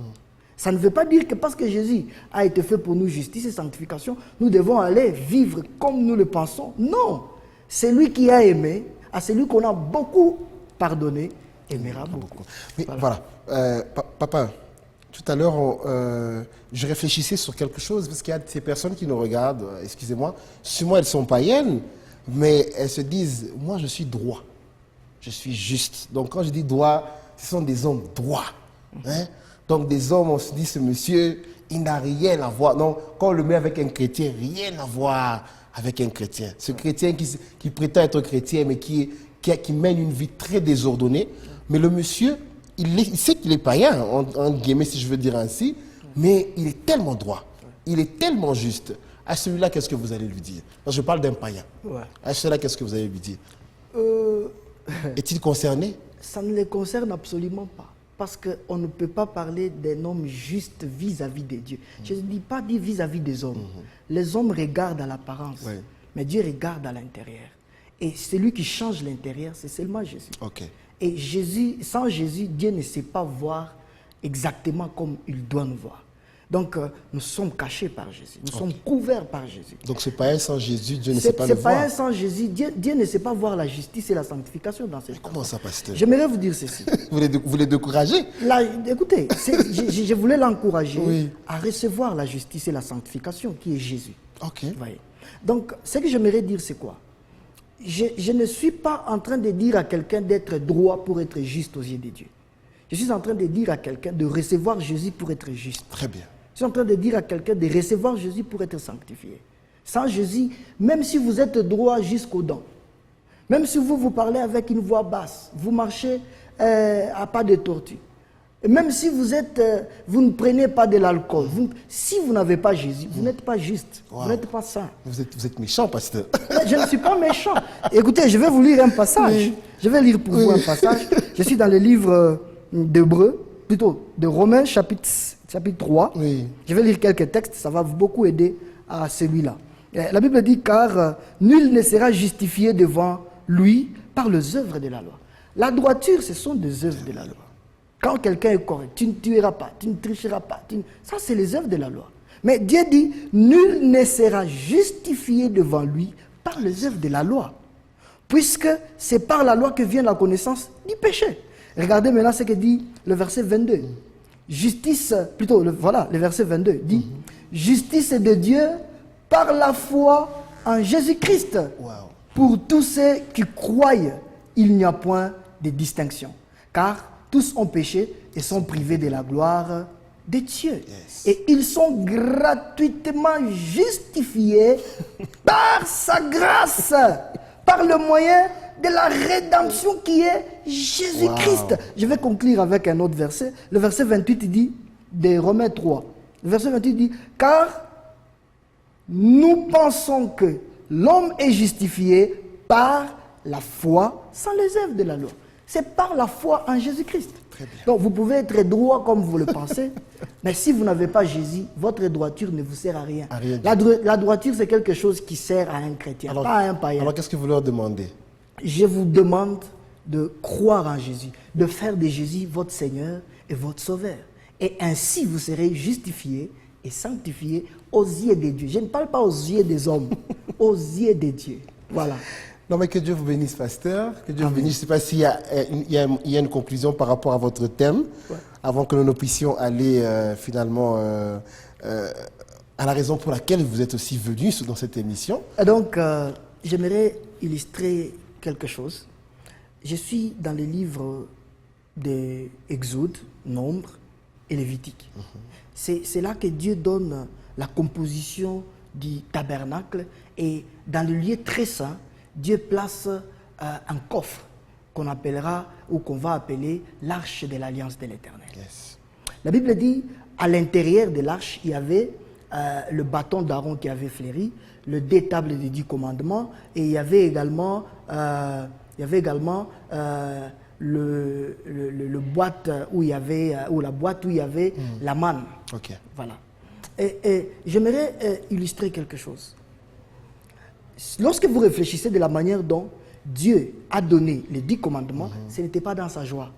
Ça ne veut pas dire que parce que Jésus a été fait pour nous justice et sanctification, nous devons aller vivre comme nous le pensons. Non. C'est lui qui a aimé, à celui qu'on a beaucoup pardonné, aimera beaucoup. Mais voilà, papa, tout à l'heure, je réfléchissais sur quelque chose, parce qu'il y a ces personnes qui nous regardent, excusez-moi, sûrement elles sont païennes, mais elles se disent, moi je suis droit, je suis juste. Donc quand je dis droit, ce sont des hommes droits. Hein? Donc des hommes, on se dit, ce monsieur, il n'a rien à voir. Non, quand on le met avec un chrétien, rien à voir avec un chrétien. Ce chrétien qui prétend être chrétien, mais qui mène une vie très désordonnée. Mais le monsieur, il sait qu'il est païen, en guillemets, si je veux dire ainsi, mais il est tellement droit, il est tellement juste. À celui-là, qu'est-ce que vous allez lui dire? Parce que je parle d'un païen. Ouais. À celui-là, qu'est-ce que vous allez lui dire? Est-il concerné? Ça ne les concerne absolument pas. Parce qu'on ne peut pas parler d'un homme juste vis-à-vis de Dieu. Je ne dis pas dire vis-à-vis des hommes. Les hommes regardent à l'apparence, mais Dieu regarde à l'intérieur. Et celui qui change l'intérieur, c'est seulement Jésus. Ok. Et Jésus, sans Jésus, Dieu ne sait pas voir exactement comme il doit nous voir. Donc, nous sommes cachés par Jésus. Nous sommes couverts par Jésus. Donc ce païen sans Jésus, Dieu ne sait pas le Ce voir. païen sans Jésus, Dieu ne sait pas voir la justice et la sanctification dans cette Comment ça, pasteur? J'aimerais vous dire ceci. Vous les découragez? Là, écoutez, je voulais l'encourager Oui. à recevoir la justice et la sanctification qui est Jésus. Ok. Vous voyez. Donc, ce que j'aimerais dire, c'est quoi? Je ne suis pas en train de dire à quelqu'un d'être droit pour être juste aux yeux de Dieu. Je suis en train de dire à quelqu'un de recevoir Jésus pour être juste. Très bien. Je suis en train de dire à quelqu'un de recevoir Jésus pour être sanctifié. Sans Jésus, même si vous êtes droit jusqu'aux dents, même si vous parlez avec une voix basse, vous marchez à pas de tortue, et même si vous ne prenez pas de l'alcool, si vous n'avez pas Jésus, vous n'êtes pas juste, vous n'êtes pas saint. Vous êtes méchant, pasteur. Je ne suis pas méchant. Écoutez, je vais vous lire un passage. Oui. Je vais lire pour vous un passage. Je suis dans le livre d'Hébreux, plutôt de Romains, chapitre 3. Oui. Je vais lire quelques textes, ça va beaucoup aider à celui-là. La Bible dit, car nul ne sera justifié devant lui par les œuvres de la loi. La droiture, ce sont des œuvres de la loi. Quand quelqu'un est correct, tu ne tueras pas, tu ne tricheras pas. Ça, c'est les œuvres de la loi. Mais Dieu dit, nul ne sera justifié devant lui par les œuvres de la loi. Puisque c'est par la loi que vient la connaissance du péché. Regardez maintenant ce que dit le verset 22. Justice, plutôt, voilà, le verset 22 dit, justice de Dieu par la foi en Jésus-Christ. Wow. Pour tous ceux qui croient, il n'y a point de distinction. Car tous ont péché et sont privés de la gloire de Dieu. Yes. Et ils sont gratuitement justifiés par sa grâce, par le moyen de la rédemption qui est Jésus-Christ. Wow. Je vais conclure avec un autre verset. Le verset 28 dit, de Romains 3. Le verset 28 dit, car nous pensons que l'homme est justifié par la foi sans les œuvres de la loi. C'est par la foi en Jésus-Christ. Très bien. Donc vous pouvez être droit comme vous le pensez, mais si vous n'avez pas Jésus, votre droiture ne vous sert à rien. À rien du La droiture, c'est quelque chose qui sert à un chrétien, pas à un païen. Alors qu'est-ce que vous leur demandez? Je vous demande de croire en Jésus, de faire de Jésus votre Seigneur et votre Sauveur. Et ainsi, vous serez justifiés et sanctifiés aux yeux de Dieu. Je ne parle pas aux yeux des hommes, aux yeux de Dieu. Voilà. Non, mais que Dieu vous bénisse, pasteur. Que Dieu vous bénisse. Je ne sais pas s'il y a une conclusion par rapport à votre thème, avant que nous puissions aller finalement à la raison pour laquelle vous êtes aussi venu dans cette émission. Et donc, j'aimerais illustrer quelque chose. je suis dans les livres d'Exode, Nombre et Lévitique. C'est là que Dieu donne la composition du tabernacle et dans le lieu très saint, Dieu place un coffre qu'on appellera ou qu'on va appeler l'arche de l'alliance de l'Éternel. Yes. La Bible dit, à l'intérieur de l'arche, il y avait le bâton d'Aaron qui avait fleuri, le deux tables des 10 commandements, et il y avait également, le boîte où il y avait, ou la boîte où il y avait la manne. Ok. Voilà. Et j'aimerais illustrer quelque chose. Lorsque vous réfléchissez de la manière dont Dieu a donné les 10 commandements, ce n'était pas dans sa joie.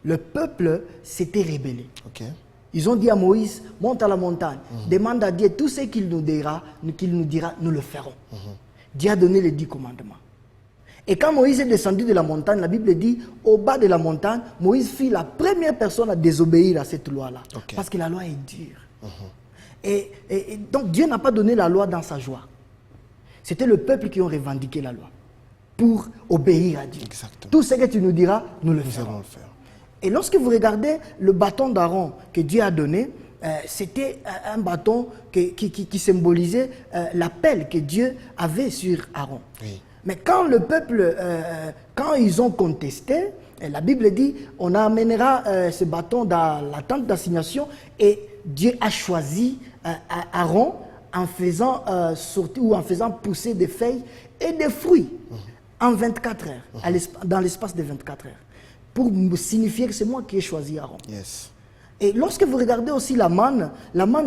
Le peuple s'était rébellé. Ok. Ils ont dit à Moïse, monte à la montagne, demande à Dieu tout ce qu'il nous dira, nous le ferons. Dieu a donné les 10 commandements. Et quand Moïse est descendu de la montagne, la Bible dit, au bas de la montagne, Moïse fut la première personne à désobéir à cette loi-là. Ok. Parce que la loi est dure. Et donc Dieu n'a pas donné la loi dans sa joie. C'était le peuple qui ont revendiqué la loi pour obéir à Dieu. Exactement. Tout ce que tu nous diras, nous le Nous ferons. allons le faire. Et lorsque vous regardez le bâton d'Aaron que Dieu a donné, c'était un bâton qui symbolisait l'appel que Dieu avait sur Aaron. Oui. Mais quand le peuple, quand ils ont contesté, la Bible dit, on amènera ce bâton dans la tente d'assignation et Dieu a choisi Aaron en faisant sortir ou en faisant pousser des feuilles et des fruits en 24 heures, dans l'espace de 24 heures, pour signifier que c'est moi qui ai choisi Aaron. Yes. Et lorsque vous regardez aussi la manne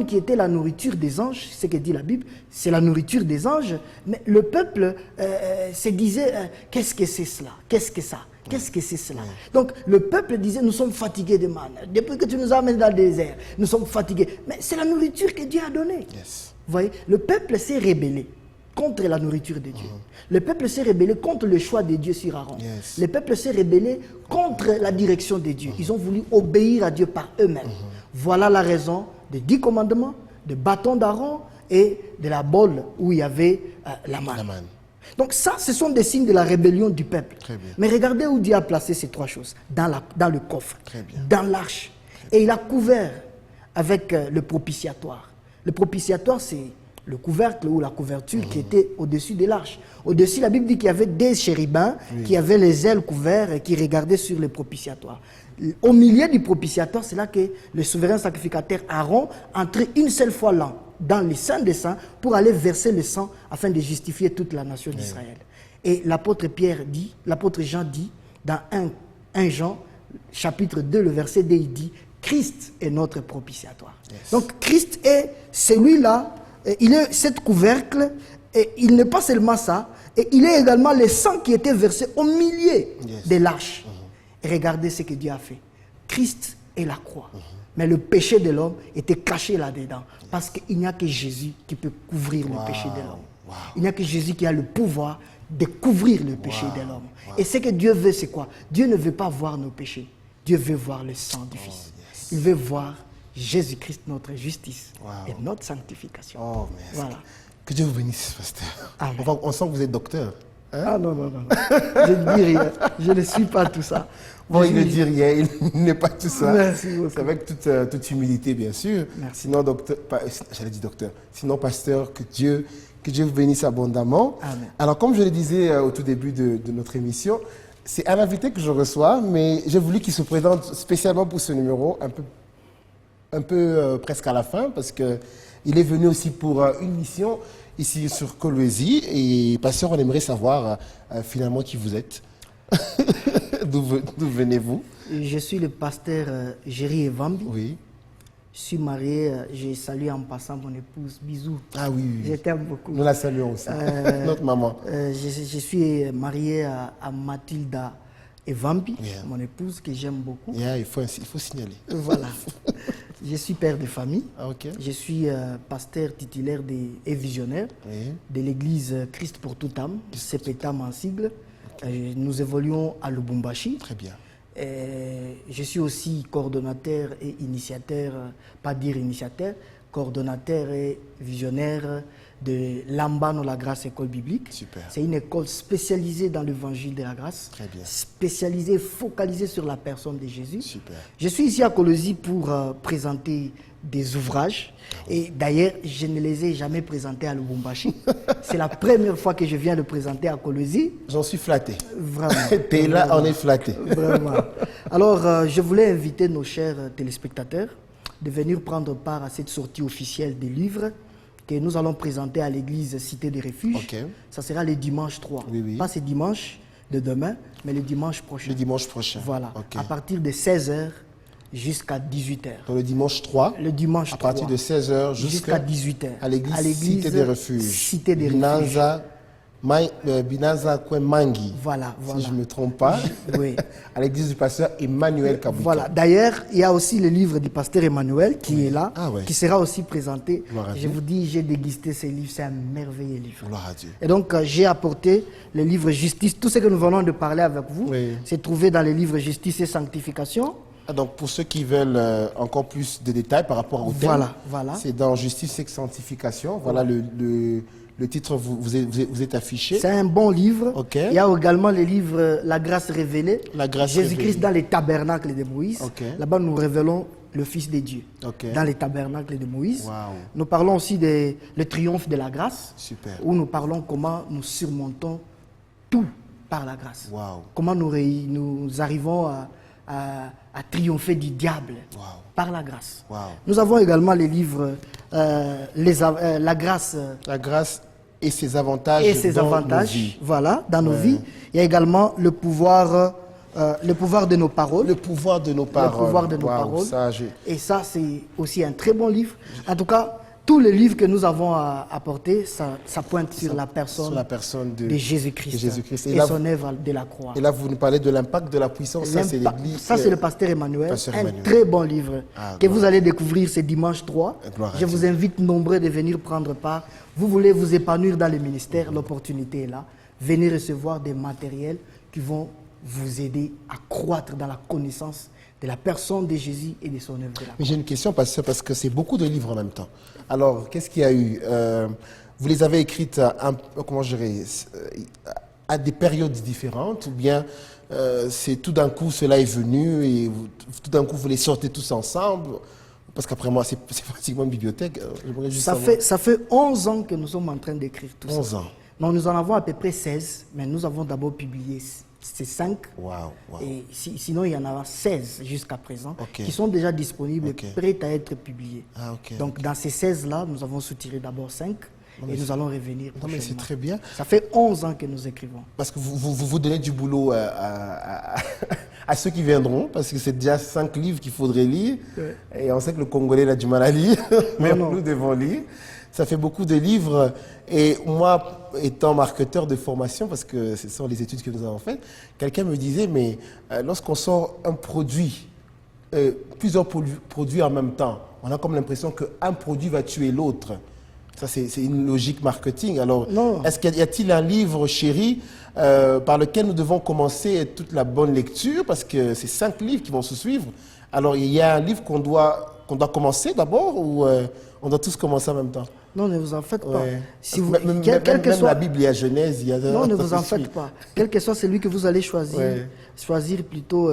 qui était la nourriture des anges, c'est ce que dit la Bible, c'est la nourriture des anges, mais le peuple se disait, qu'est-ce que c'est cela? Qu'est-ce que ça? Qu'est-ce que c'est cela? Donc le peuple disait, nous sommes fatigués de manne. Depuis que tu nous as amenés dans le désert, nous sommes fatigués. Mais c'est la nourriture que Dieu a donnée. Yes. Vous voyez, le peuple s'est rébellé contre la nourriture de Dieu. Le peuple s'est rébellé contre le choix de Dieu sur Aaron. Yes. Le peuple s'est rébellé contre la direction de Dieu. Ils ont voulu obéir à Dieu par eux-mêmes. Voilà la raison des 10 commandements, du bâton d'Aaron et de la bolle où il y avait la manne. La manne. Donc ça, ce sont des signes de la rébellion du peuple. Très bien. Mais regardez où Dieu a placé ces 3 choses. Dans le coffre, Très bien. dans l'arche. Et il a couvert avec le propitiatoire. Le propitiatoire, c'est le couvercle ou la couverture qui était au-dessus de l'arche. Au-dessus, la Bible dit qu'il y avait des chérubins qui avaient les ailes couvertes et qui regardaient sur le propitiatoire. Au milieu du propitiatoire, c'est là que le souverain sacrificateur Aaron entrait une seule fois l'an dans les saints des saints pour aller verser le sang afin de justifier toute la nation d'Israël. Et l'apôtre Jean dit dans 1 Jean, chapitre 2, le verset 2, il dit, Christ est notre propitiatoire. Yes. Donc Christ est celui-là, il est cette couvercle, et il n'est pas seulement ça, et il est également le sang qui était versé au milieu de l'arche. Et regardez ce que Dieu a fait. Christ est la croix. Mais le péché de l'homme était caché là-dedans. Parce qu'il n'y a que Jésus qui peut couvrir le péché de l'homme. Il n'y a que Jésus qui a le pouvoir de couvrir le péché de l'homme. Et ce que Dieu veut, c'est quoi? Dieu ne veut pas voir nos péchés. Dieu veut voir le sang du Fils. Il veut voir Jésus-Christ, notre justice et notre sanctification. Oh, merci. Voilà. Que Dieu vous bénisse, pasteur. Amen. On sent que vous êtes docteur. Hein? Ah non. Je ne dis rien. Je ne suis pas tout ça. Bon, il ne dit rien, il n'est pas tout ça. Merci beaucoup. C'est avec toute humilité, bien sûr. Merci. Sinon, j'allais dire docteur. Sinon, pasteur, que Dieu vous bénisse abondamment. Amen. Alors, comme je le disais au tout début de notre émission, c'est un invité que je reçois, mais j'ai voulu qu'il se présente spécialement pour ce numéro, un peu presque à la fin, parce qu'il est venu aussi pour une mission ici sur Kolwezi. Et pasteur, on aimerait savoir finalement qui vous êtes. D'où venez-vous? Je suis le pasteur Géry Evambi. Oui. Je suis marié, je salue en passant mon épouse. Bisous. Ah oui. Je t'aime beaucoup. Nous la saluons aussi. Notre maman. Je suis marié à Mathilda Evambi, Yeah. mon épouse que j'aime beaucoup. Yeah, il faut signaler. Voilà. Je suis père de famille. Ah, ok. Je suis pasteur titulaire et visionnaire Oui. de l'église Christ pour toute âme, CPTAM en sigle. Nous évoluons à Lubumbashi. Très bien. Je suis aussi coordonnateur et initiateur, pas dire initiateur, coordonnateur et visionnaire de l'Ambano La Grâce École Biblique. Super. C'est une école spécialisée dans l'évangile de la grâce, Très bien. spécialisée, focalisée sur la personne de Jésus. Super. Je suis ici à Colosi pour présenter des ouvrages et d'ailleurs je ne les ai jamais présentés à Lubumbashi. C'est la première fois que je viens le présenter à Colosi. J'en suis flatté. Vraiment. T'es là, on est flatté. Vraiment. Alors je voulais inviter nos chers téléspectateurs de venir prendre part à cette sortie officielle des livres que nous allons présenter à l'église Cité des Refuges. Ok. Ça sera le dimanche 3. Oui, oui. Pas ce dimanche de demain, mais le dimanche prochain. Le dimanche prochain. Voilà. Ok. À partir de 16h jusqu'à 18h. Donc le dimanche 3, Le dimanche à partir 3, de 16h jusqu'à 18h. à l'église Cité des Refuges. Cité des Refuges. Binanza Kwemangi. Voilà, voilà. Si je ne me trompe pas. Oui. À l'église du pasteur Emmanuel Kabouka. Voilà. D'ailleurs, il y a aussi le livre du pasteur Emmanuel qui est là, Ah ouais. qui sera aussi présenté. Gloire à Je Dieu. vous dis, j'ai dégusté ce livre, c'est un merveilleux livre. Gloire à Dieu. Et donc, j'ai apporté le livre Justice. Tout ce que nous venons de parler avec vous, Oui. c'est trouvé dans le livre Justice et Sanctification. Ah, donc pour ceux qui veulent encore plus de détails par rapport au thème, Voilà, voilà. c'est dans Justice et Sanctification. Voilà le titre vous est affiché. C'est un bon livre. Ok. Il y a également le livre La grâce révélée. La grâce Jésus-Christ révélée. dans les tabernacles de Moïse. Ok. Là-bas, nous révélons le Fils de Dieu. Ok. Dans les tabernacles de Moïse. Waouh. Nous parlons aussi de le triomphe de la grâce. Super. Où nous parlons comment nous surmontons tout par la grâce. Waouh. Comment nous arrivons à triompher du diable Waouh. par la grâce. Waouh. Nous avons également les livres La grâce La grâce et ses avantages. et ses dans nos avantages, vies. voilà, dans nos Ouais. vies. Il y a également le pouvoir de nos paroles. Le pouvoir de nos paroles. Le pouvoir de nos Waouh, paroles. ça, Et ça, c'est aussi un très bon livre. En tout cas, tous les livres que nous avons apportés, ça pointe sur la personne, sur la personne de Jésus-Christ de Jésus-Christ. et là, son œuvre de la croix. Et là, vous nous parlez de l'impact de la puissance. Ça, c'est l'église. Ça, c'est le pasteur Emmanuel. Pasteur un Emmanuel. très bon livre Ah, que gloire. vous allez découvrir ce dimanche 3. Gloire à Je Dieu. vous invite nombreux de venir prendre part. Vous voulez vous épanouir dans le ministère, l'opportunité est là. Venez recevoir des matériels qui vont vous aider à croître dans la connaissance de la personne de Jésus et de son œuvre de la croix. Mais j'ai une question parce que c'est beaucoup de livres en même temps. Alors, qu'est-ce qu'il y a eu Vous les avez écrites à des périodes différentes ou bien c'est tout d'un coup cela est venu et tout d'un coup vous les sortez tous ensemble? Parce qu'après moi, c'est pratiquement une bibliothèque. J'aimerais juste savoir. Ça fait 11 ans que nous sommes en train d'écrire tout 11 ça. ans. Non, nous en avons à peu près 16, mais nous avons d'abord publié ces 5. Waouh, waouh. Et sinon, il y en a 16 jusqu'à présent Ok. qui sont déjà disponibles Ok. et prêts à être publiés. Ah, ok, Donc, dans ces 16-là, nous avons soutiré d'abord 5 et nous allons revenir Non, mais c'est prochainement. très bien. Ça fait 11 ans que nous écrivons. Parce que vous donnez du boulot à ceux qui viendront, parce que c'est déjà 5 livres qu'il faudrait lire. Ouais. Et on sait que le Congolais a du mal à lire, mais non. nous devons lire. Ça fait beaucoup de livres. Et moi, étant marketeur de formation, parce que ce sont les études que nous avons faites, quelqu'un me disait, mais lorsqu'on sort un produit, plusieurs produits en même temps, on a comme l'impression qu'un produit va tuer l'autre. Ça, c'est une logique marketing. Alors, Non. est-ce qu'il y a-t-il un livre, chéri, par lequel nous devons commencer toute la bonne lecture? Parce que c'est 5 livres qui vont se suivre. Alors, il y a un livre qu'on doit commencer d'abord ou on doit tous commencer en même temps? Non, ne vous en faites pas. Ouais. Si vous, Même quel que même soit, la Bible, il y a Genèse, il y a... non, ne vous ça en se suit. faites pas. Quel que soit celui que vous allez choisir, Ouais. choisir plutôt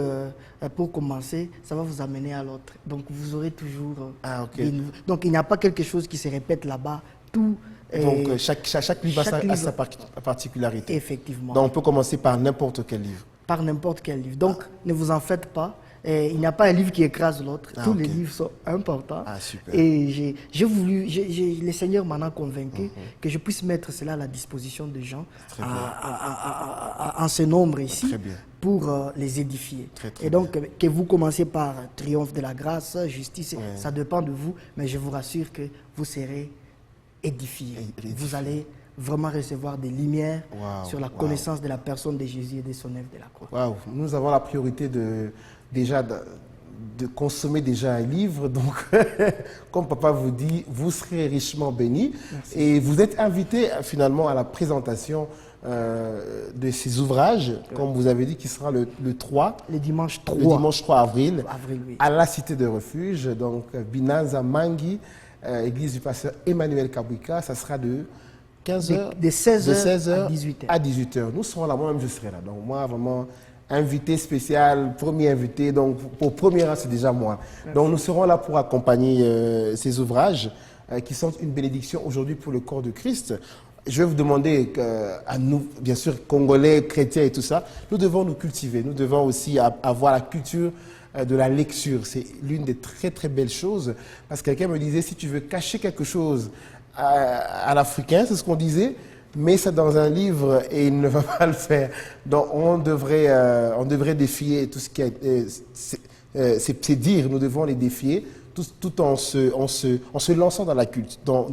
pour commencer, ça va vous amener à l'autre. Donc, vous aurez toujours... Ah, ok. des nouveaux- Donc, il n'y a pas quelque chose qui se répète là-bas. Tout... Donc, chaque livre chaque a livre- sa particularité. Effectivement. Donc, on peut commencer par n'importe quel livre. Par n'importe quel livre. Donc, ne vous en faites pas. Il n'y a pas un livre qui écrase l'autre. Ah, Tous ok. les livres sont importants. Ah, super. Et le Seigneur m'en a convaincu que je puisse mettre cela à la disposition des gens Très bien. en ce nombre ici Très bien. pour les édifier. Très, très Et donc, que vous commencez par triomphe de la grâce, justice, Ouais. ça dépend de vous, mais je vous rassure que vous serez édifiés. Édifiés. Vous allez vraiment recevoir des lumières Waouh, sur la waouh. connaissance de la personne de Jésus et de son œuvre de la croix. Waouh, nous avons la priorité de consommer déjà un livre. Donc, comme papa vous dit, vous serez richement bénis. Et vous êtes invité finalement à la présentation de ces ouvrages, comme vous avez dit, qui sera le 3. Le dimanche 3. Le dimanche 3 avril, Oui. à la Cité de Refuge. Donc, Binanza Mangi, église du pasteur Emmanuel Kabwika, ça sera de 15h, De 16h à à 18h. 18h. Nous serons là, moi-même je serai là. Donc moi, vraiment, invité spécial, premier invité. Donc au premier rang, c'est déjà moi. Donc nous serons là pour accompagner ces ouvrages qui sont une bénédiction aujourd'hui pour le corps de Christ. Je vais vous demander à nous, bien sûr, Congolais, chrétiens et tout ça, nous devons nous cultiver. Nous devons aussi avoir la culture de la lecture. C'est l'une des très très belles choses. Parce que quelqu'un me disait, si tu veux cacher quelque chose à l'Africain, c'est ce qu'on disait, mets ça dans un livre et il ne va pas le faire. Donc on devrait défier tout ce qui est ces dires, nous devons les défier tout en se lançant dans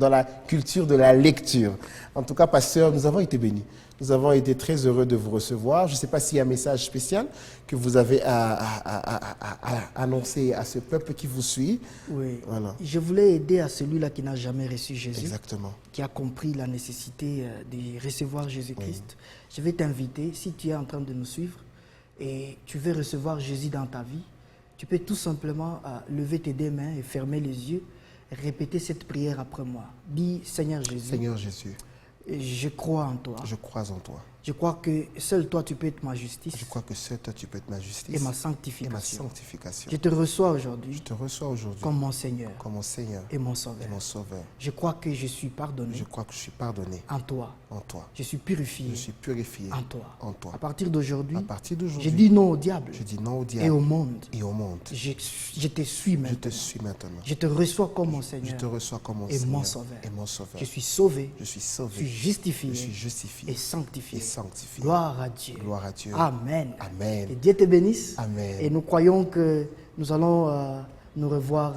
la culture de la lecture. En tout cas, pasteur, nous avons été bénis. Nous avons été très heureux de vous recevoir. Je ne sais pas s'il y a un message spécial que vous avez à annoncer à ce peuple qui vous suit. Oui. Voilà. Je voulais aider à celui-là qui n'a jamais reçu Jésus, Exactement. qui a compris la nécessité de recevoir Jésus-Christ. Je vais t'inviter, si tu es en train de nous suivre et tu veux recevoir Jésus dans ta vie, tu peux tout simplement lever tes deux mains et fermer les yeux, répéter cette prière après moi. Dis, Seigneur Jésus, Seigneur Jésus, je crois en toi. je crois en toi. Je crois que seul toi tu peux être ma justice Je crois que seul toi tu peux être ma justice et ma et ma sanctification. sanctification. Je te reçois aujourd'hui Je te reçois aujourd'hui comme mon Seigneur comme mon Seigneur et mon Sauveur. et mon Sauveur. Je crois que je suis pardonné Je crois que je suis pardonné en toi. en toi. Je suis purifié Je suis purifié en toi. en toi. À partir d'aujourd'hui, À partir je d'aujourd'hui, dis non au diable je dis non au et diable au monde. et au monde. Je te suis Je maintenant. te suis maintenant. Je te reçois comme mon Je Seigneur te reçois comme mon et Seigneur mon Sauveur. et mon Sauveur. Je suis sauvé, Je suis je sauvé. suis justifié, Je suis justifié et sanctifié. et sanctifié. Gloire à Dieu. Gloire à Dieu. Amen. Amen. Que Dieu te bénisse. Amen. Et nous croyons que nous allons nous revoir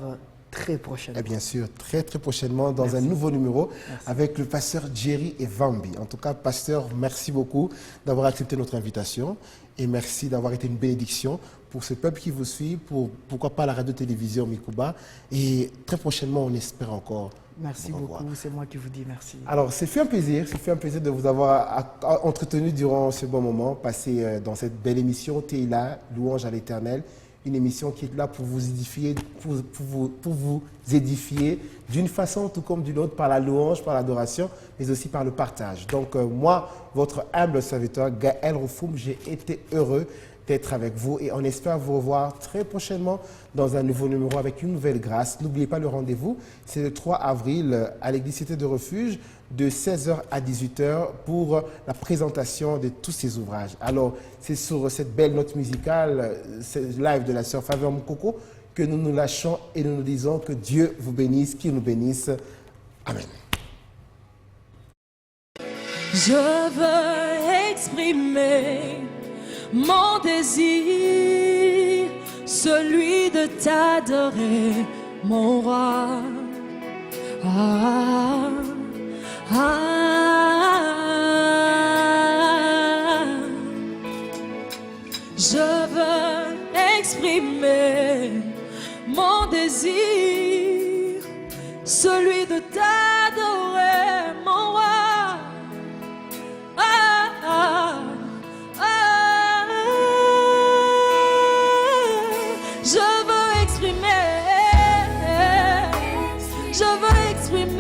très prochainement. Et bien sûr, très très prochainement dans un nouveau numéro avec le pasteur Jerry et Vambi. En tout cas, pasteur, merci beaucoup d'avoir accepté notre invitation et merci d'avoir été une bénédiction pour ce peuple qui vous suit, pourquoi pas la radio-télévision Mikuba. Et très prochainement, on espère encore. Merci vous revoir. beaucoup, c'est moi qui vous dis merci. Alors, c'est fait un plaisir de vous avoir entretenu durant ce bon moment, passé dans cette belle émission Théila, Louange à l'Éternel, une émission qui est là pour vous édifier, pour vous édifier d'une façon tout comme d'une autre, par la louange, par l'adoration, mais aussi par le partage. Donc, moi, votre humble serviteur, Gaël Roufoum, j'ai été heureux d'être avec vous et on espère vous revoir très prochainement dans un nouveau numéro avec une nouvelle grâce. N'oubliez pas le rendez-vous, c'est le 3 avril à l'église Cité de Refuge de 16h à 18h pour la présentation de tous ces ouvrages. Alors, c'est sur cette belle note musicale, ce live de la sœur Faveur Moukoko, que nous nous lâchons et nous nous disons que Dieu vous bénisse, qu'il nous bénisse. Amen. Je veux exprimer mon désir, celui de t'adorer, mon roi. Ah, ah, je veux exprimer mon désir, celui de t'adorer, mon roi. Je veux exprimer